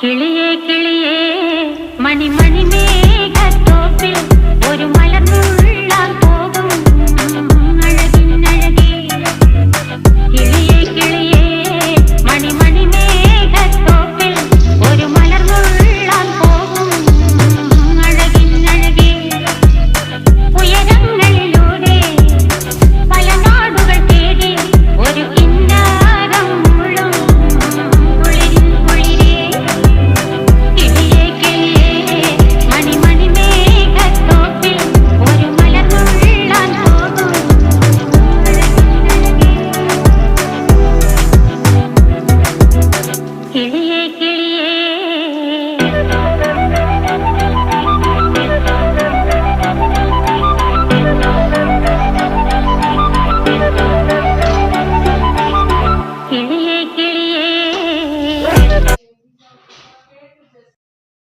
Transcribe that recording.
കിളിയേ കിളിയേ മണിമണി മേഘത്തോപ്പിൽ ഒരു മലർന്നുള്ളാൻ പോകും അഴകിനഴകേ. കിളിയേ കിളിയേ മണിമണി മേഘത്തോപ്പിൽ ഒരു മലർന്നുള്ളാൻ പോകും അഴകിനഴകേ. ഉയരങ്ങളിലൂടെ പല നാടുകൾ തേടി ഒരു കിന്നാരം മുഴും കുളിരിൻ കുളിരേ. കിളിയേ കിളിയേ മണിമണി മേഘത്തോപ്പിൽ ഒരു മലർന്നുള്ളാൻ പോകും അഴകിനഴകേ. കിളിയേ